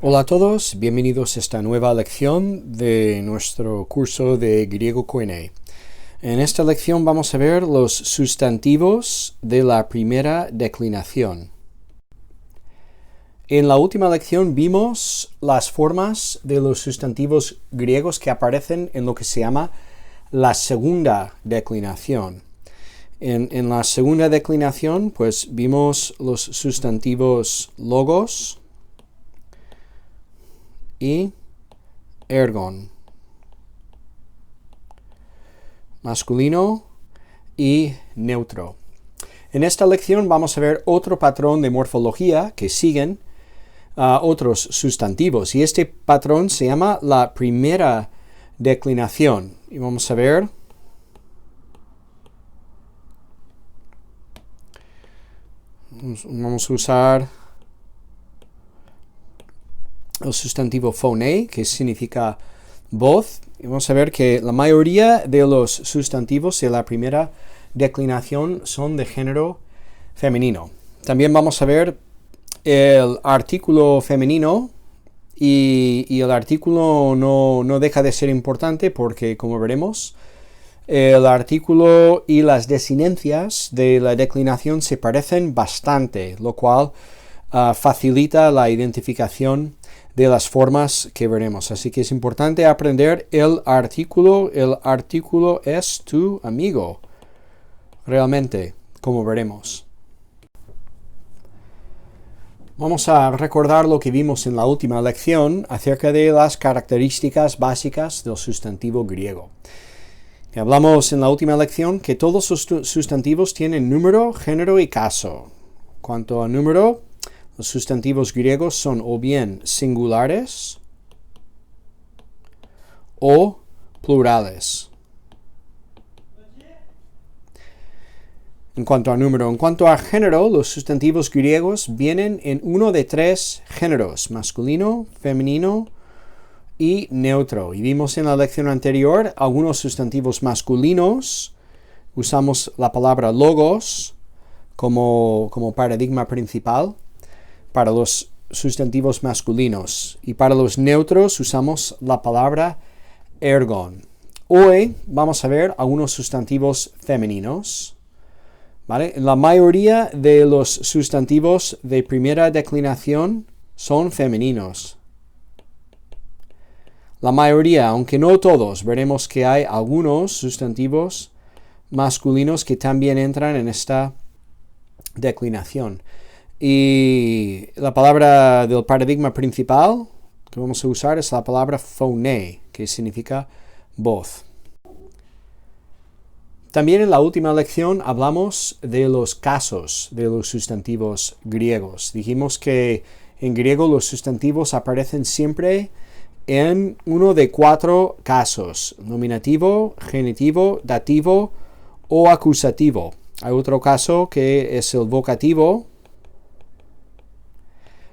Hola a todos, bienvenidos a esta nueva lección de nuestro curso de griego Koine. En esta lección vamos a ver los sustantivos de la primera declinación. En la última lección vimos las formas de los sustantivos griegos que aparecen en lo que se llama la segunda declinación. En la segunda declinación, pues vimos los sustantivos logos y ergon, masculino y neutro. En esta lección vamos a ver otro patrón de morfología que siguen otros sustantivos, y este patrón se llama la primera declinación. Y vamos a ver vamos a usar el sustantivo phone, que significa voz, y vamos a ver que la mayoría de los sustantivos de la primera declinación son de género femenino. También vamos a ver el artículo femenino, y el artículo no deja de ser importante porque, como veremos, el artículo y las desinencias de la declinación se parecen bastante, lo cual facilita la identificación de las formas que veremos. Así que es importante aprender el artículo. El artículo es tu amigo, realmente, como veremos. Vamos a recordar lo que vimos en la última lección acerca de las características básicas del sustantivo griego. Hablamos en la última lección que todos los sustantivos tienen número, género y caso. Cuanto a número, los sustantivos griegos son o bien singulares o plurales. En cuanto a número, en cuanto a género, los sustantivos griegos vienen en uno de tres géneros: masculino, femenino y neutro. Y vimos en la lección anterior algunos sustantivos masculinos. Usamos la palabra logos como paradigma principal para los sustantivos masculinos, y para los neutros usamos la palabra ergon. Hoy vamos a ver algunos sustantivos femeninos, ¿vale? La mayoría de los sustantivos de primera declinación son femeninos. La mayoría, aunque no todos, veremos que hay algunos sustantivos masculinos que también entran en esta declinación. Y la palabra del paradigma principal que vamos a usar es la palabra phone, que significa voz. También en la última lección hablamos de los casos de los sustantivos griegos. Dijimos que en griego los sustantivos aparecen siempre en uno de cuatro casos: nominativo, genitivo, dativo o acusativo. Hay otro caso que es el vocativo,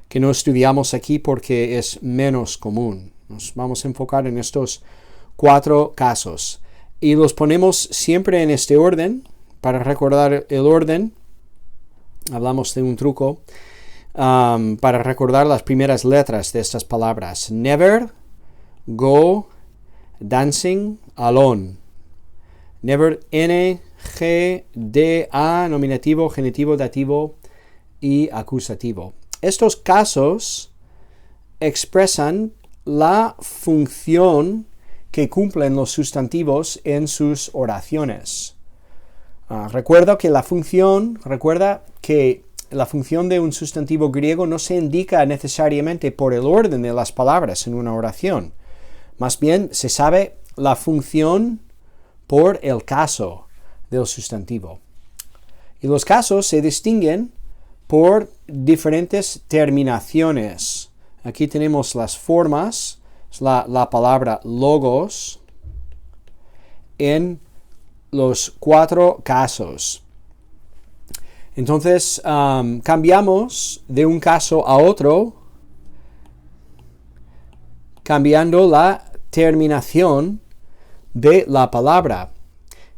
que no estudiamos aquí porque es menos común. Nos vamos a enfocar en estos cuatro casos. Y los ponemos siempre en este orden. Para recordar el orden, hablamos de un truco para recordar las primeras letras de estas palabras: never, go, dancing, alone. Never, N, G, D, A, nominativo, genitivo, dativo y acusativo. Estos casos expresan la función que cumplen los sustantivos en sus oraciones. Recuerda que la función de un sustantivo griego no se indica necesariamente por el orden de las palabras en una oración. Más bien se sabe la función por el caso del sustantivo. Y los casos se distinguen por diferentes terminaciones. Aquí tenemos las formas, la palabra logos, en los cuatro casos. Entonces, cambiamos de un caso a otro, cambiando la terminación de la palabra.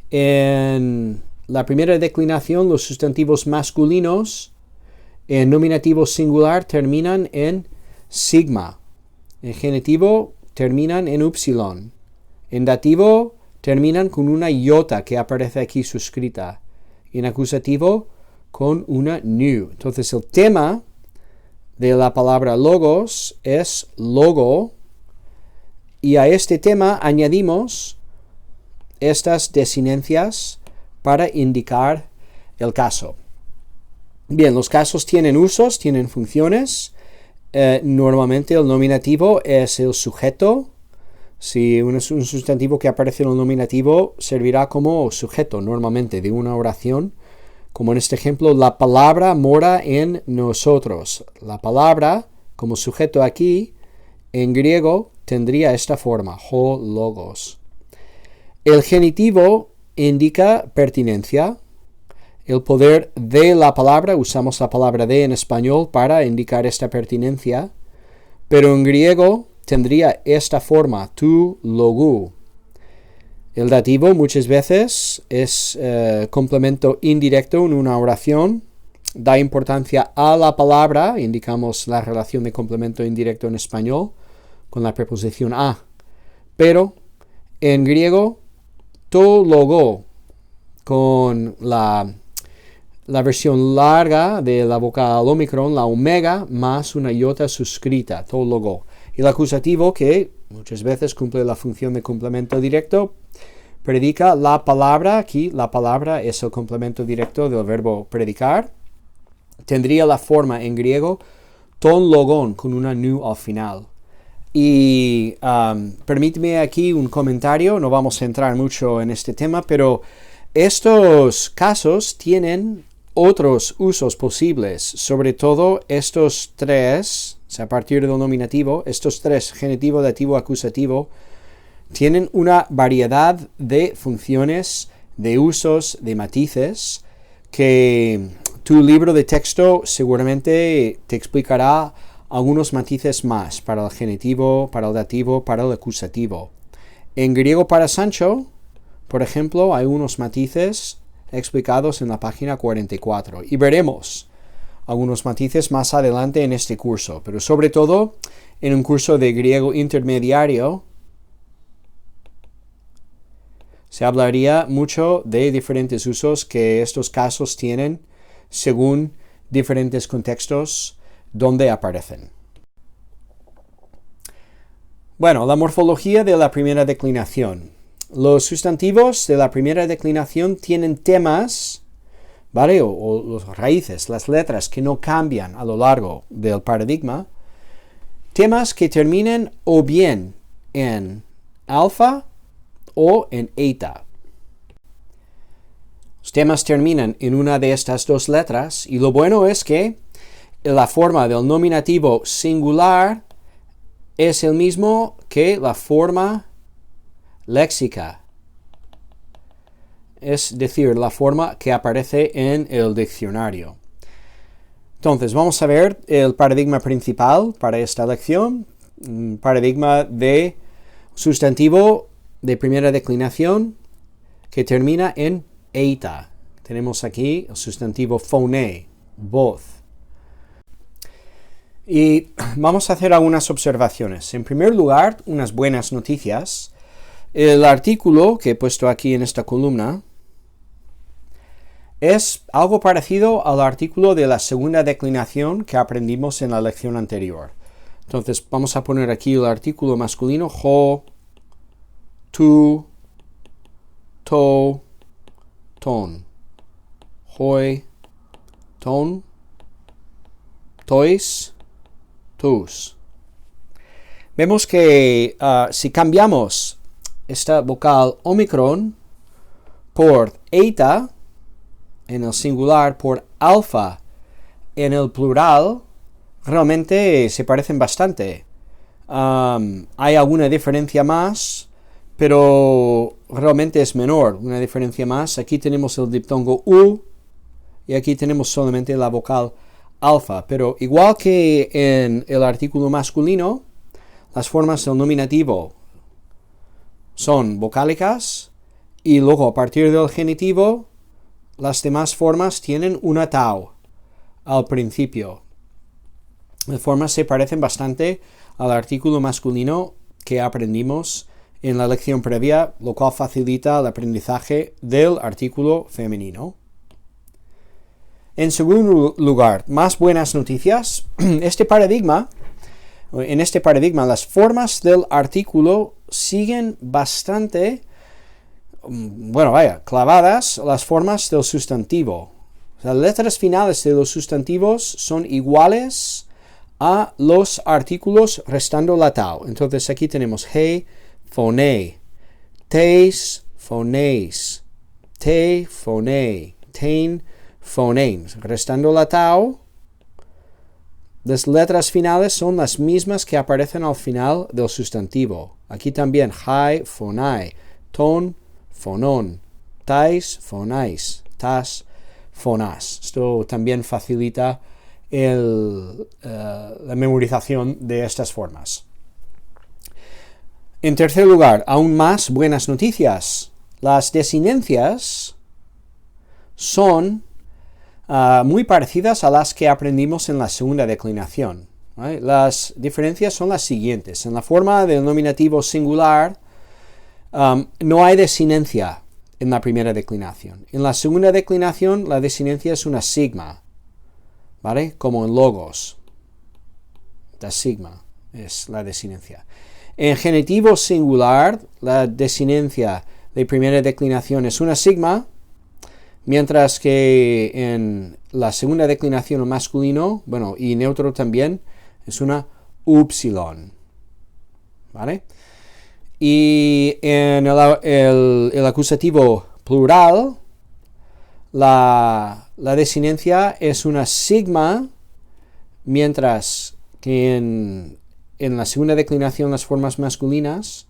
En la primera declinación, los sustantivos masculinos en nominativo singular terminan en sigma. En genitivo terminan en upsilon. En dativo terminan con una iota que aparece aquí suscrita. En acusativo con una nu. Entonces el tema de la palabra logos es logo. Y a este tema añadimos estas desinencias para indicar el caso. Bien, los casos tienen usos, tienen funciones. Normalmente el nominativo es el sujeto. Si un sustantivo que aparece en el nominativo servirá como sujeto normalmente de una oración, como en este ejemplo, la palabra mora en nosotros. La palabra como sujeto aquí en griego tendría esta forma, ho logos. El genitivo indica pertinencia. El poder de la palabra, usamos la palabra de en español para indicar esta pertinencia, pero en griego tendría esta forma, tu logu. El dativo muchas veces es complemento indirecto en una oración, da importancia a la palabra, indicamos la relación de complemento indirecto en español con la preposición a, pero en griego to logo con la versión larga de la vocal omicron, la omega, más una iota suscrita, to logo. Y el acusativo, que muchas veces cumple la función de complemento directo, predica la palabra. Aquí la palabra es el complemento directo del verbo predicar. Tendría la forma en griego ton logon con una nu al final. Y permíteme aquí un comentario, no vamos a entrar mucho en este tema, pero estos casos tienen otros usos posibles, sobre todo estos tres, o sea, a partir del nominativo, estos tres, genitivo, dativo, acusativo, tienen una variedad de funciones, de usos, de matices, que tu libro de texto seguramente te explicará algunos matices más para el genitivo, para el dativo, para el acusativo. En griego para Sancho, por ejemplo, hay unos matices explicados en la página 44 y veremos algunos matices más adelante en este curso, pero sobre todo en un curso de griego intermediario se hablaría mucho de diferentes usos que estos casos tienen según diferentes contextos donde aparecen. Bueno, la morfología de la primera declinación. Los sustantivos de la primera declinación tienen temas, ¿vale? O las raíces, las letras que no cambian a lo largo del paradigma. Temas que terminen o bien en alfa o en eta. Los temas terminan en una de estas dos letras y lo bueno es que la forma del nominativo singular es el mismo que la forma léxica, es decir, la forma que aparece en el diccionario. Entonces, vamos a ver el paradigma principal para esta lección, paradigma de sustantivo de primera declinación que termina en eta. Tenemos aquí el sustantivo phoné, voz. Y vamos a hacer algunas observaciones. En primer lugar, unas buenas noticias. El artículo que he puesto aquí en esta columna es algo parecido al artículo de la segunda declinación que aprendimos en la lección anterior. Entonces vamos a poner aquí el artículo masculino ho, tu, to, ton, hoi, ton, tois, tus. Vemos que si cambiamos esta vocal omicron por eta en el singular, por alfa en el plural, realmente se parecen bastante. Hay alguna diferencia más, pero realmente es menor, una diferencia más. Aquí tenemos el diptongo u y aquí tenemos solamente la vocal alfa, pero igual que en el artículo masculino, las formas del nominativo son vocálicas y luego a partir del genitivo las demás formas tienen una tau al principio. Las formas se parecen bastante al artículo masculino que aprendimos en la lección previa, lo cual facilita el aprendizaje del artículo femenino. En segundo lugar, más buenas noticias. En este paradigma, las formas del artículo siguen bastante, clavadas las formas del sustantivo. Las letras finales de los sustantivos son iguales a los artículos restando la tau. Entonces aquí tenemos he, phone, teis, phoneis, te, phone, tein, phonemes. Restando la tau, las letras finales son las mismas que aparecen al final del sustantivo. Aquí también hai, phonai, ton, phonon, tais, phonais, tas, fonas. Esto también facilita la memorización de estas formas. En tercer lugar, aún más buenas noticias. Las desinencias son muy parecidas a las que aprendimos en la segunda declinación, ¿vale? Las diferencias son las siguientes. En la forma del nominativo singular no hay desinencia en la primera declinación. En la segunda declinación la desinencia es una sigma, ¿vale? Como en logos. La sigma es la desinencia. En genitivo singular la desinencia de primera declinación es una sigma, mientras que en la segunda declinación en masculino, y neutro también, es una upsilon, ¿vale? Y en el acusativo plural, la desinencia es una sigma, mientras que en la segunda declinación las formas masculinas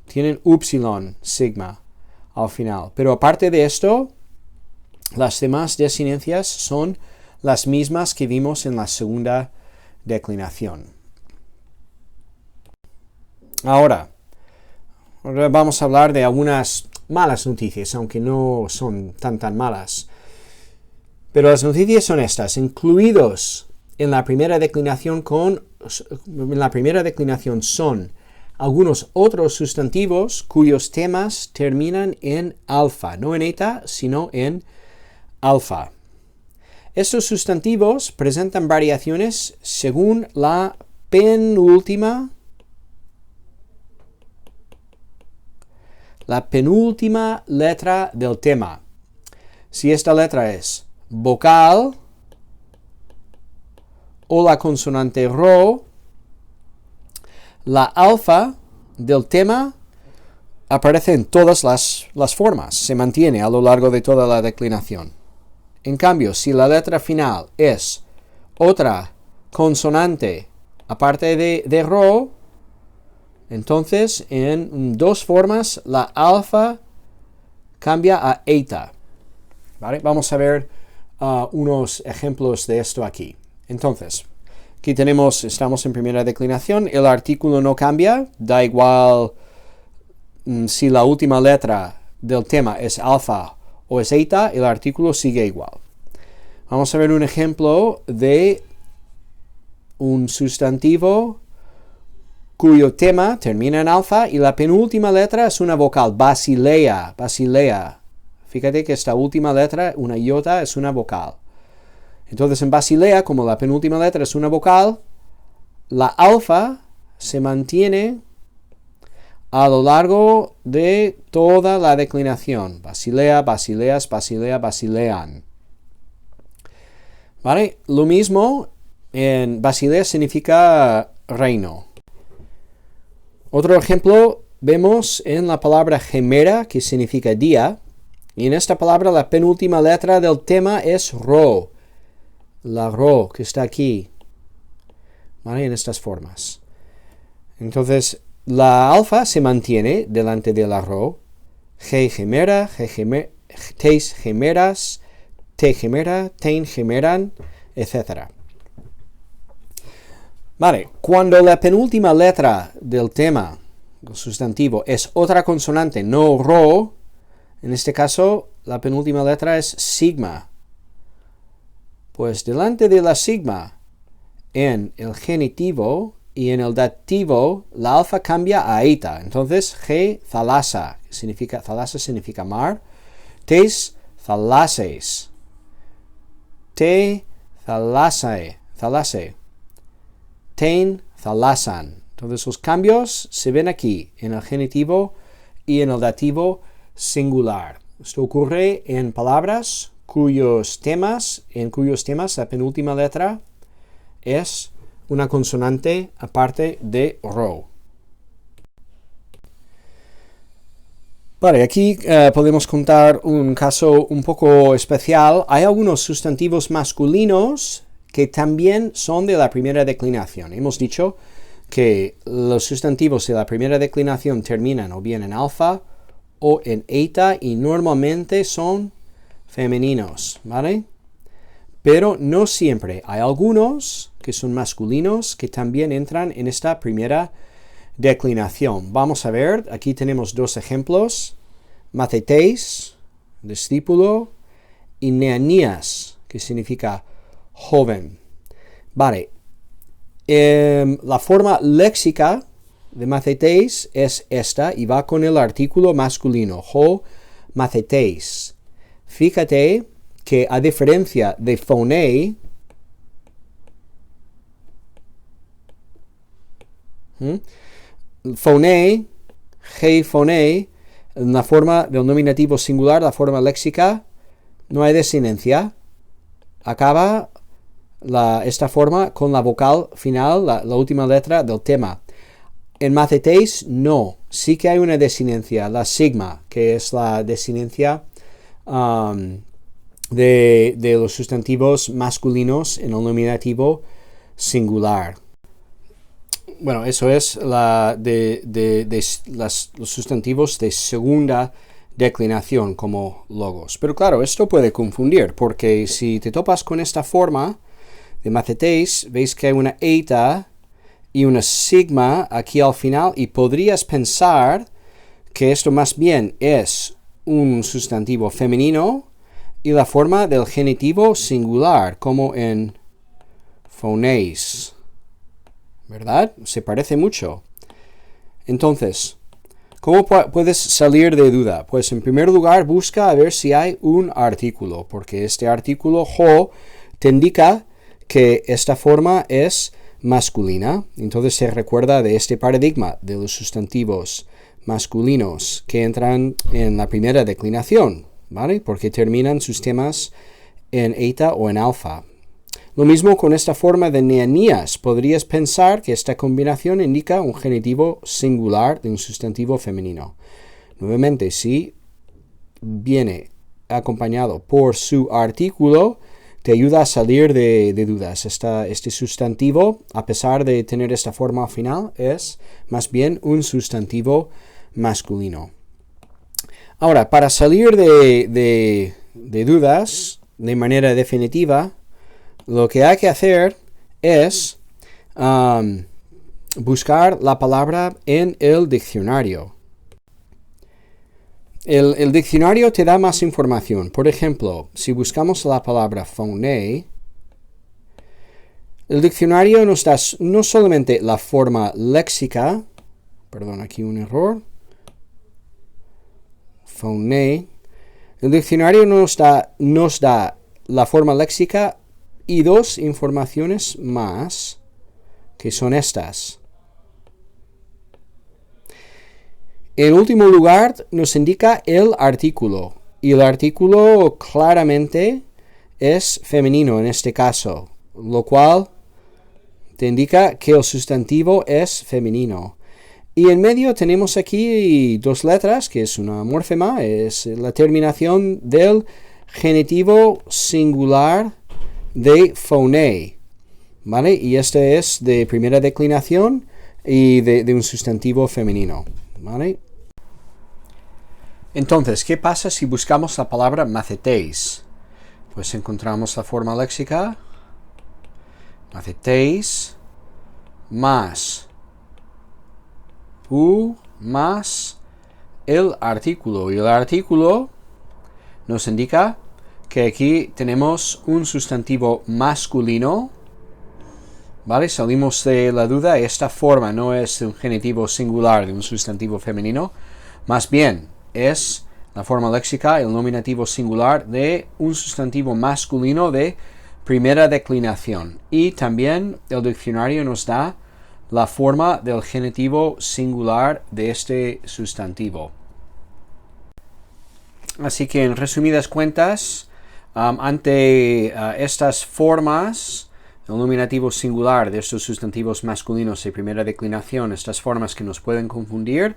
tienen upsilon, sigma, al final. Pero aparte de esto, las demás desinencias son las mismas que vimos en la segunda declinación. Ahora vamos a hablar de algunas malas noticias, aunque no son tan malas. Pero las noticias son estas. Incluidos en la primera declinación son algunos otros sustantivos cuyos temas terminan en alfa, no en eta, sino en alfa. Estos sustantivos presentan variaciones según la penúltima letra del tema. Si esta letra es vocal o la consonante rho, la alfa del tema aparece en todas las formas, se mantiene a lo largo de toda la declinación. En cambio, si la letra final es otra consonante aparte de rho, entonces en dos formas la alfa cambia a eta. ¿Vale? Vamos a ver unos ejemplos de esto aquí. Entonces, aquí estamos en primera declinación, el artículo no cambia, da igual si la última letra del tema es alfa o es eta, el artículo sigue igual. Vamos a ver un ejemplo de un sustantivo cuyo tema termina en alfa y la penúltima letra es una vocal, basilea. Fíjate que esta última letra, una iota, es una vocal. Entonces en basilea, como la penúltima letra es una vocal, la alfa se mantiene a lo largo de toda la declinación. Basilea, basileas, basilea, basilean. ¿Vale? Lo mismo en Basilea significa reino. Otro ejemplo vemos en la palabra gemera, que significa día. Y en esta palabra la penúltima letra del tema es rho. La rho que está aquí. ¿Vale? En estas formas. Entonces, la alfa se mantiene delante de la rho. Ge gemera, teis gemeras, te gemera, tein gemeran, etc. Vale, cuando la penúltima letra del tema, el sustantivo, es otra consonante, no rho, en este caso la penúltima letra es sigma. Pues delante de la sigma, en el genitivo y en el dativo la alfa cambia a eta. Entonces, G thalassa significa mar. Tes thalasses. Te thalassae. Ten thalassan. Entonces los cambios se ven aquí en el genitivo y en el dativo singular. Esto ocurre en palabras en cuyos temas la penúltima letra es una consonante aparte de ro. Vale, aquí podemos contar un caso un poco especial. Hay algunos sustantivos masculinos que también son de la primera declinación. Hemos dicho que los sustantivos de la primera declinación terminan o bien en alfa o en eta y normalmente son femeninos, ¿vale? Pero no siempre. Hay algunos que son masculinos que también entran en esta primera declinación. Vamos a ver, aquí tenemos dos ejemplos. Mathetes, discípulo, y Neanías, que significa joven. Vale, la forma léxica de mathetes es esta y va con el artículo masculino, ho mathetes. Fíjate que a diferencia de phonei, phonei, hei phonei, en la forma del nominativo singular, la forma léxica, no hay desinencia. Acaba esta forma con la vocal final, la última letra del tema. En mathetes no, sí que hay una desinencia, la sigma, que es la desinencia de los sustantivos masculinos en el nominativo singular. Bueno, eso es los sustantivos de segunda declinación como logos. Pero claro, esto puede confundir, porque si te topas con esta forma de mathetes, veis que hay una eta y una sigma aquí al final, y podrías pensar que esto más bien es un sustantivo femenino y la forma del genitivo singular, como en phoneis. ¿Verdad? Se parece mucho. Entonces, ¿cómo puedes salir de duda? Pues en primer lugar busca a ver si hay un artículo, porque este artículo ho te indica que esta forma es masculina. Entonces se recuerda de este paradigma de los sustantivos masculinos que entran en la primera declinación, ¿vale? Porque terminan sus temas en eta o en alfa. Lo mismo con esta forma de Neanías. Podrías pensar que esta combinación indica un genitivo singular de un sustantivo femenino. Nuevamente, si viene acompañado por su artículo, te ayuda a salir de dudas. Este sustantivo, a pesar de tener esta forma final, es más bien un sustantivo masculino. Ahora, para salir de dudas de manera definitiva, lo que hay que hacer es buscar la palabra en el diccionario. El diccionario te da más información. Por ejemplo, si buscamos la palabra phonei, el diccionario nos da no solamente la forma léxica, perdón, aquí un error, phonei, el diccionario nos da la forma léxica y dos informaciones más, que son estas. En último lugar, nos indica el artículo, y el artículo claramente es femenino en este caso, lo cual te indica que el sustantivo es femenino. Y en medio tenemos aquí dos letras, que es una morfema, es la terminación del genitivo singular de phonei, ¿vale? Y este es de primera declinación y de un sustantivo femenino, ¿vale? Entonces, ¿qué pasa si buscamos la palabra mathetes? Pues encontramos la forma léxica, mathetes, más más el artículo. Y el artículo nos indica que aquí tenemos un sustantivo masculino, ¿Vale? Salimos de la duda. Esta forma no es un genitivo singular de un sustantivo femenino. Más bien es la forma léxica, el nominativo singular de un sustantivo masculino de primera declinación. Y también el diccionario nos da la forma del genitivo singular de este sustantivo. Así que en resumidas cuentas, ante estas formas, el nominativo singular de estos sustantivos masculinos de primera declinación, estas formas que nos pueden confundir,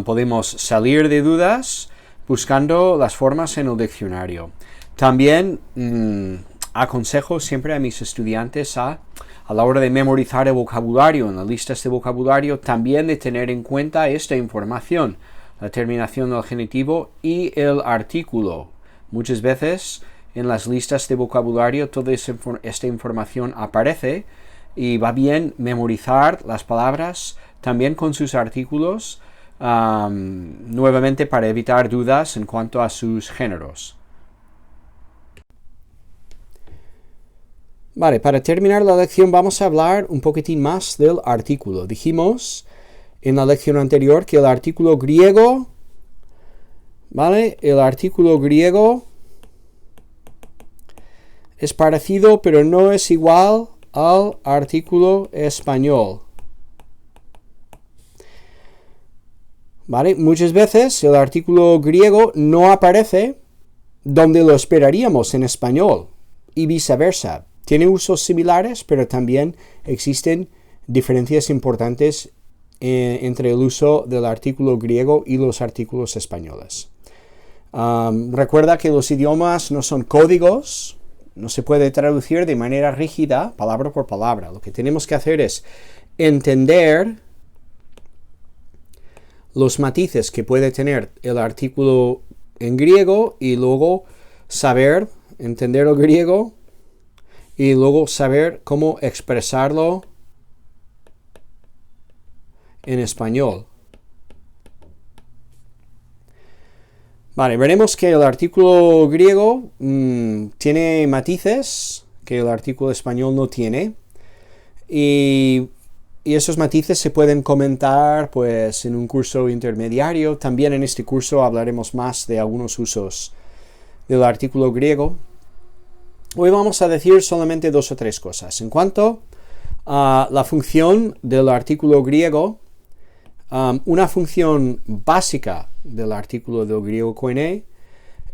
podemos salir de dudas buscando las formas en el diccionario. También aconsejo siempre a mis estudiantes a la hora de memorizar el vocabulario, en las listas de vocabulario, también de tener en cuenta esta información, la terminación del genitivo y el artículo. Muchas veces en las listas de vocabulario toda esta información aparece y va bien memorizar las palabras también con sus artículos, nuevamente para evitar dudas en cuanto a sus géneros. Vale, para terminar la lección vamos a hablar un poquitín más del artículo. Dijimos en la lección anterior que el artículo griego, ¿vale? El artículo griego es parecido, pero no es igual al artículo español. ¿Vale? Muchas veces el artículo griego no aparece donde lo esperaríamos en español y viceversa. Tiene usos similares, pero también existen diferencias importantes entre el uso del artículo griego y los artículos españoles. Recuerda que los idiomas no son códigos, no se puede traducir de manera rígida, palabra por palabra. Lo que tenemos que hacer es entender los matices que puede tener el artículo en griego y luego saber entender el griego y luego saber cómo expresarlo en español. Vale, veremos que el artículo griego tiene matices que el artículo español no tiene. Y esos matices se pueden comentar pues en un curso intermediario. También en este curso hablaremos más de algunos usos del artículo griego. Hoy vamos a decir solamente 2 o 3 cosas. En cuanto a la función del artículo griego, una función básica del artículo del griego koine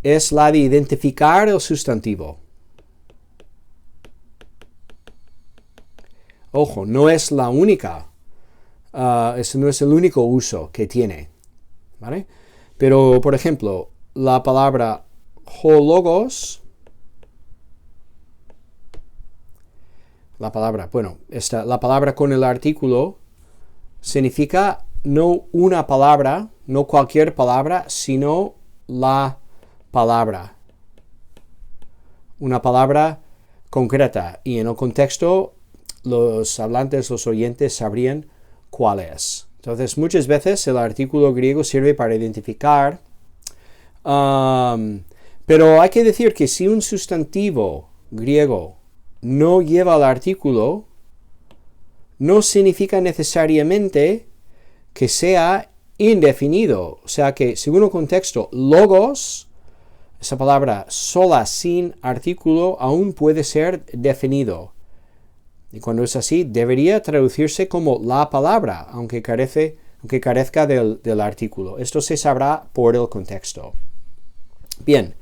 es la de identificar el sustantivo. Ojo, no es la única, ese no es el único uso que tiene, ¿vale? Pero, por ejemplo, la palabra hologos, la palabra con el artículo significa no una palabra, no cualquier palabra, sino la palabra. Una palabra concreta. Y en el contexto, los hablantes, los oyentes sabrían cuál es. Entonces, muchas veces el artículo griego sirve para identificar. Pero hay que decir que si un sustantivo griego no lleva el artículo, no significa necesariamente que sea indefinido. O sea que, según el contexto, logos, esa palabra sola sin artículo, aún puede ser definido. Y cuando es así, debería traducirse como la palabra, aunque carezca del artículo. Esto se sabrá por el contexto. Bien,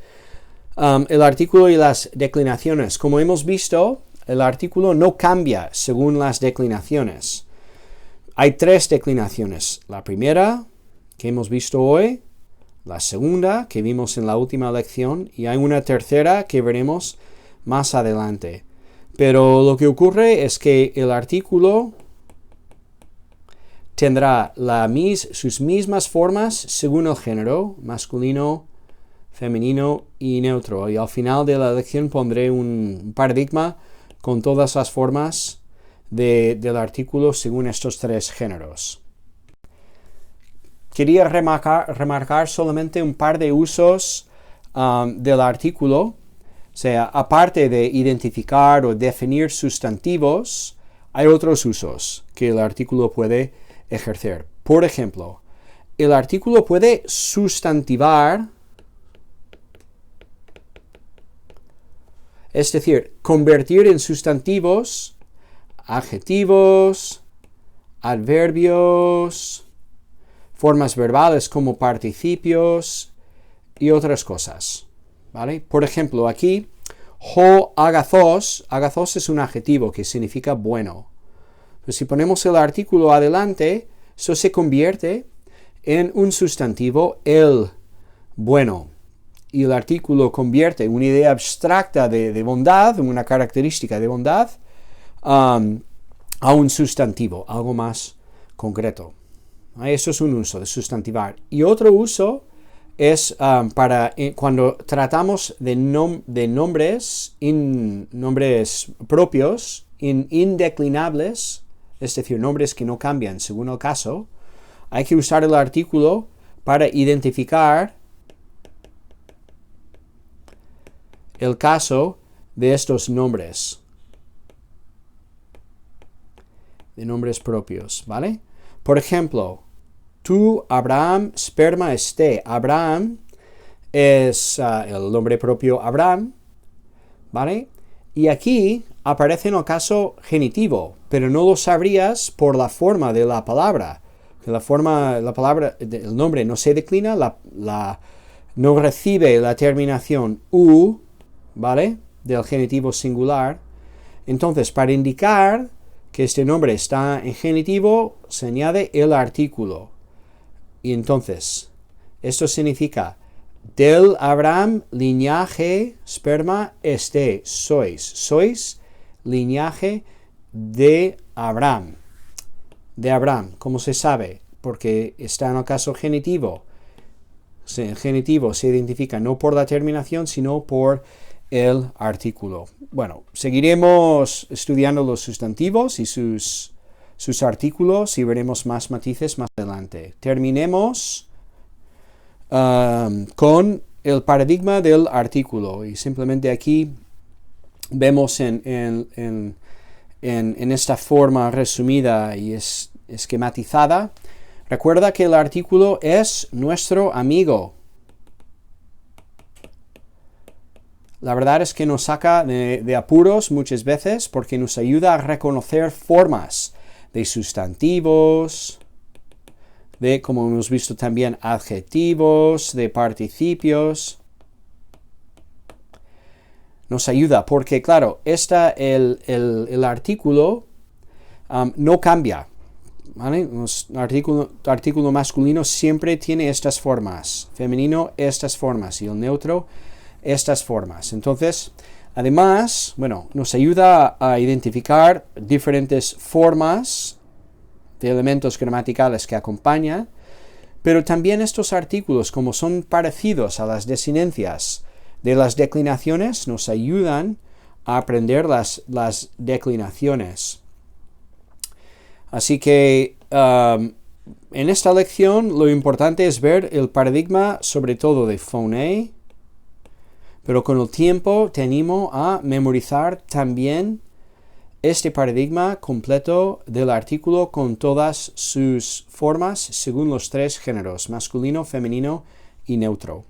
el artículo y las declinaciones. Como hemos visto, el artículo no cambia según las declinaciones. Hay 3 declinaciones. La primera, que hemos visto hoy, la segunda, que vimos en la última lección, y hay una tercera que veremos más adelante. Pero lo que ocurre es que el artículo tendrá sus mismas formas según el género, masculino, femenino y neutro. Y al final de la lección pondré un paradigma con todas las formas del artículo según estos 3 géneros. Quería remarcar solamente un par de usos del artículo. O sea, aparte de identificar o definir sustantivos, hay otros usos que el artículo puede ejercer. Por ejemplo, el artículo puede sustantivar, es decir, convertir en sustantivos adjetivos, adverbios, formas verbales como participios y otras cosas, ¿vale? Por ejemplo, aquí, ho agazos, agazos es un adjetivo que significa bueno. Pues si ponemos el artículo adelante, eso se convierte en un sustantivo, el bueno. Y el artículo convierte una idea abstracta de bondad, una característica de bondad, a un sustantivo, algo más concreto. Eso es un uso de sustantivar. Y otro uso es cuando tratamos de nombres propios, indeclinables, es decir, nombres que no cambian según el caso. Hay que usar el artículo para identificar el caso de estos nombres. De nombres propios, ¿vale? Por ejemplo, tú, Abraham, sperma este. Abraham es el nombre propio Abraham, ¿vale? Y aquí aparece en el caso genitivo, pero no lo sabrías por la forma de la palabra. La palabra, el nombre no se declina, no recibe la terminación u, ¿vale? Del genitivo singular. Entonces, para indicar que este nombre está en genitivo, se añade el artículo. Y entonces, esto significa, del Abraham, linaje, sperma, este, sois linaje de Abraham. De Abraham, ¿cómo se sabe? Porque está en el caso genitivo. El genitivo se identifica no por la terminación, sino por el artículo. Bueno, seguiremos estudiando los sustantivos y sus artículos y veremos más matices más adelante. Terminemos con el paradigma del artículo y simplemente aquí vemos en esta forma resumida y esquematizada. Recuerda que el artículo es nuestro amigo. La verdad es que nos saca de apuros muchas veces porque nos ayuda a reconocer formas de sustantivos, de, como hemos visto también, adjetivos, de participios. Nos ayuda porque, claro, el artículo no cambia, ¿vale? Artículo masculino siempre tiene estas formas, femenino estas formas y el neutro estas formas. Entonces, además, bueno, nos ayuda a identificar diferentes formas de elementos gramaticales que acompañan, pero también estos artículos, como son parecidos a las desinencias de las declinaciones, nos ayudan a aprender las declinaciones. Así que en esta lección lo importante es ver el paradigma sobre todo de Phoné, pero con el tiempo te animo a memorizar también este paradigma completo del artículo con todas sus formas según los tres géneros, masculino, femenino y neutro.